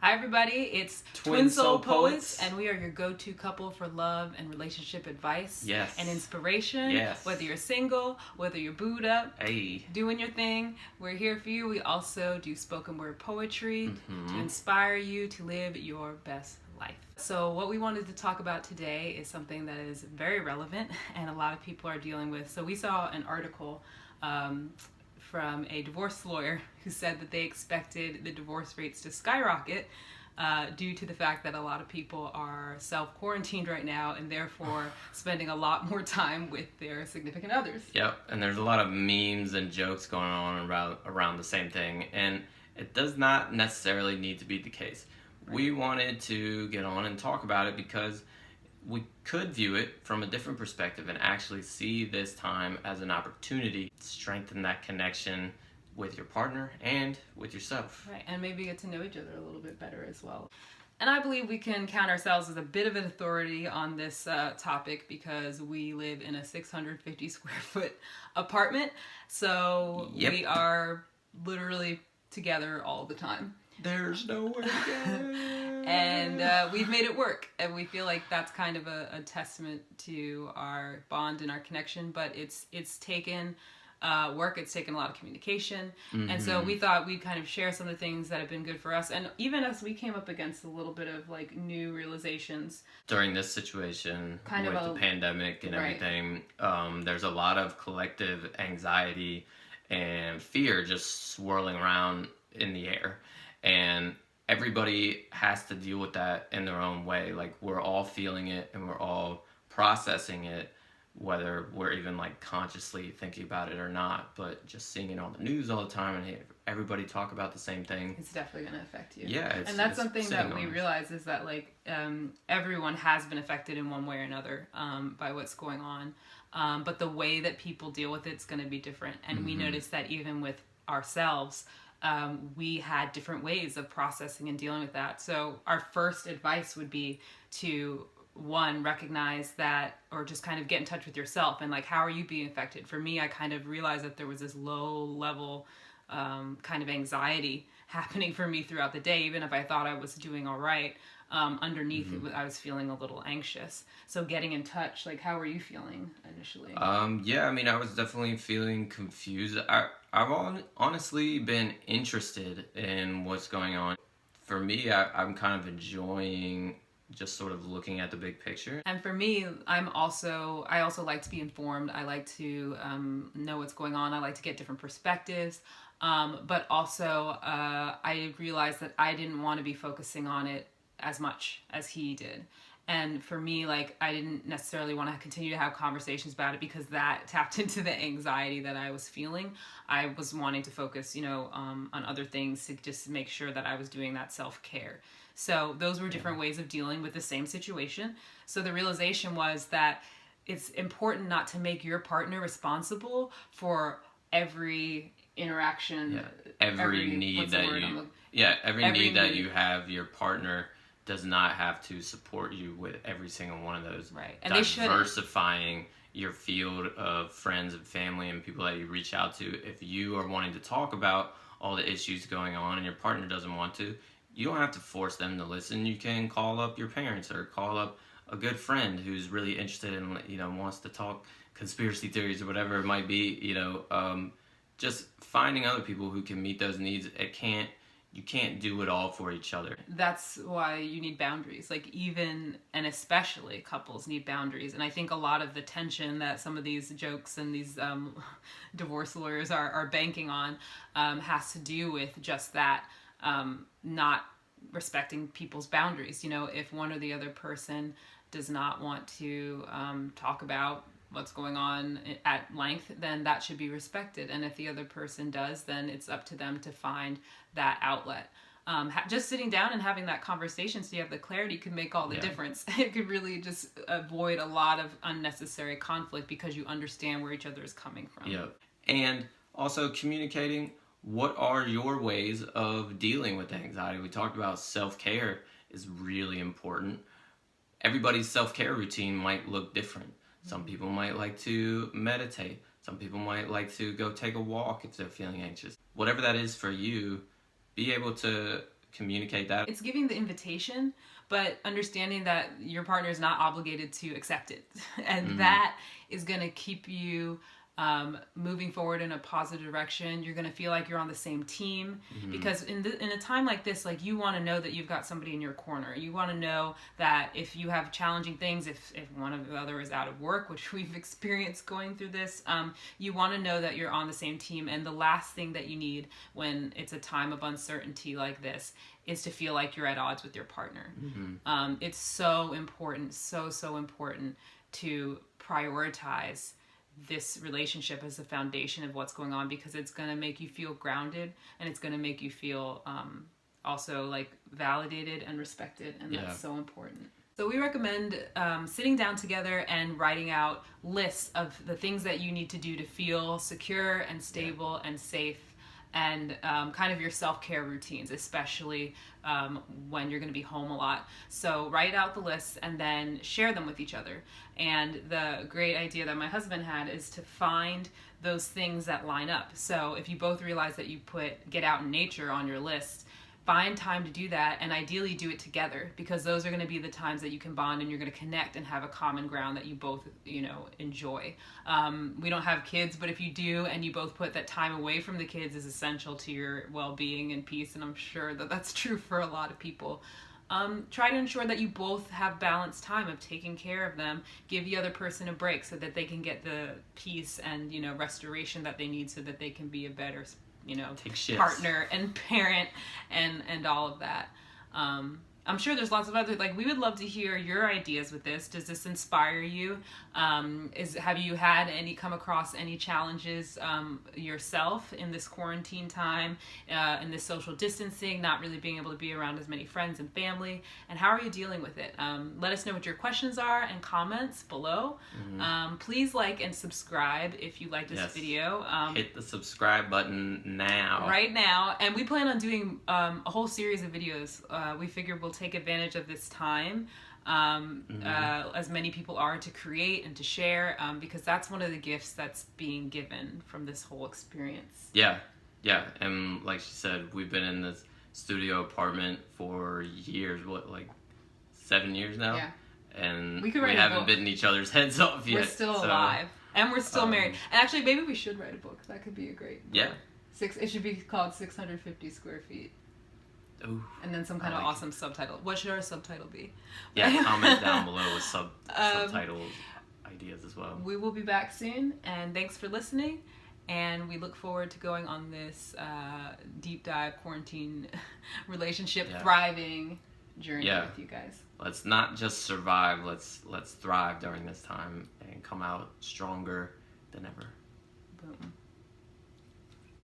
Hi everybody, it's Twin Soul Poets. and we are your go-to couple for love and relationship advice Yes. and inspiration. Yes. Whether you're single, whether you're booed up, Hey. doing your thing, we're here for you. We also do spoken word poetry Mm-hmm. to inspire you to live your best life. So what we wanted to talk about today is something that is very relevant and a lot of people are dealing with. So we saw an article from a divorce lawyer who said that they expected the divorce rates to skyrocket due to the fact that a lot of people are self-quarantined right now and therefore spending a lot more time with their significant others. Yep, and there's a lot of memes and jokes going on around the same thing, and it does not necessarily need to be the case. Right. We wanted to get on and talk about it because we could view it from a different perspective and actually see this time as an opportunity to strengthen that connection with your partner and with yourself. Right, and maybe get to know each other a little bit better as well. And I believe we can count ourselves as a bit of an authority on this topic because we live in a 650 square foot apartment. So Yep. We are literally together all the time. There's nowhere to go. And we've made it work, and we feel like that's kind of a testament to our bond and our connection. But it's taken work. It's taken a lot of communication, and so we thought we'd kind of share some of the things that have been good for us, and even as we came up against a little bit of like new realizations during this situation kind with of the pandemic and right. everything. There's a lot of collective anxiety and fear just swirling around in the air, and everybody has to deal with that in their own way. Like, we're all feeling it and we're all processing it, whether we're even like consciously thinking about it or not. But just seeing it on the news all the time and everybody talk about the same thing, it's definitely going to affect you. Yeah, and that's something that we realize is that like everyone has been affected in one way or another by what's going on, but the way that people deal with it's going to be different. And we noticed that even with ourselves, we had different ways of processing and dealing with that. So our first advice would be to, one, recognize that, or just kind of get in touch with yourself and like, how are you being affected? For me, I kind of realized that there was this low level kind of anxiety happening for me throughout the day, even if I thought I was doing all right. Underneath I was feeling a little anxious. So getting in touch, like, how were you feeling initially? Yeah, I mean, I was definitely feeling confused. I've honestly been interested in what's going on. For me, I'm kind of enjoying just sort of looking at the big picture. And for me, I also like to be informed. I like to know what's going on. I like to get different perspectives. But also, I realized that I didn't want to be focusing on it as much as he did. And for me, like, I didn't necessarily want to continue to have conversations about it because that tapped into the anxiety that I was feeling. I was wanting to focus, on other things to just make sure that I was doing that self-care. So those were different ways of dealing with the same situation. So the realization was that it's important not to make your partner responsible for every interaction, every need that you have. Your partner does not have to support you with every single one of those. Right. And diversifying your field of friends and family and people that you reach out to. If you are wanting to talk about all the issues going on and your partner doesn't want to, you don't have to force them to listen. You can call up your parents or call up a good friend who's really interested in, wants to talk conspiracy theories or whatever it might be, just finding other people who can meet those needs. You can't do it all for each other. That's why you need boundaries. Like, even and especially couples need boundaries. And I think a lot of the tension that some of these jokes and these divorce lawyers are banking on has to do with just that, not respecting people's boundaries. If one or the other person does not want to talk about what's going on at length, then that should be respected. And if the other person does, then it's up to them to find that outlet. Just sitting down and having that conversation so you have the clarity could make all the difference. It could really just avoid a lot of unnecessary conflict because you understand where each other is coming from. Yeah. And also communicating, what are your ways of dealing with anxiety? We talked about self-care is really important. Everybody's self-care routine might look different. Some people might like to meditate. Some people might like to go take a walk if they're feeling anxious. Whatever that is for you, be able to communicate that. It's giving the invitation, but understanding that your partner is not obligated to accept it. And that is going to keep you moving forward in a positive direction. You're going to feel like you're on the same team, because in a time like this, like, you want to know that you've got somebody in your corner. You want to know that if you have challenging things, if one of the other is out of work, which we've experienced going through this, you want to know that you're on the same team. And the last thing that you need when it's a time of uncertainty like this is to feel like you're at odds with your partner. It's so important, so important to prioritize this relationship as the foundation of what's going on, because it's going to make you feel grounded, and it's going to make you feel also like validated and respected, and that's so important. So we recommend sitting down together and writing out lists of the things that you need to do to feel secure and stable and safe, and kind of your self-care routines, especially when you're going to be home a lot. So write out the lists and then share them with each other. And the great idea that my husband had is to find those things that line up. So if you both realize that you put get out in nature on your list, find time to do that, and ideally do it together, because those are going to be the times that you can bond and you're going to connect and have a common ground that you both, enjoy. We don't have kids, but if you do and you both put that time away from the kids is essential to your well-being and peace, and I'm sure that that's true for a lot of people. Try to ensure that you both have balanced time of taking care of them. Give the other person a break so that they can get the peace and, restoration that they need, so that they can be a better partner and parent and all of that. I'm sure there's lots of other, we would love to hear your ideas with this. Does this inspire you? Have you come across any challenges yourself in this quarantine time, in this social distancing, not really being able to be around as many friends and family? And how are you dealing with it? Let us know what your questions are and comments below. Please like and subscribe if you like this video. Hit the subscribe button now. Right now. And we plan on doing a whole series of videos. We figure we'll take advantage of this time, as many people are, to create and to share, because that's one of the gifts that's being given from this whole experience. Yeah, and like she said, we've been in this studio apartment for years, 7 years now? Yeah. And we haven't bitten each other's heads off yet. We're still alive. And we're still married. And actually, maybe we should write a book. That could be a great book. Yeah. It should be called 650 Square Feet. Ooh, and then some kind of awesome subtitle. What should our subtitle be? Yeah, comment down below with subtitle ideas as well. We will be back soon, and thanks for listening. And we look forward to going on this deep dive quarantine relationship thriving journey with you guys. Let's not just survive. Let's thrive during this time and come out stronger than ever. Boom.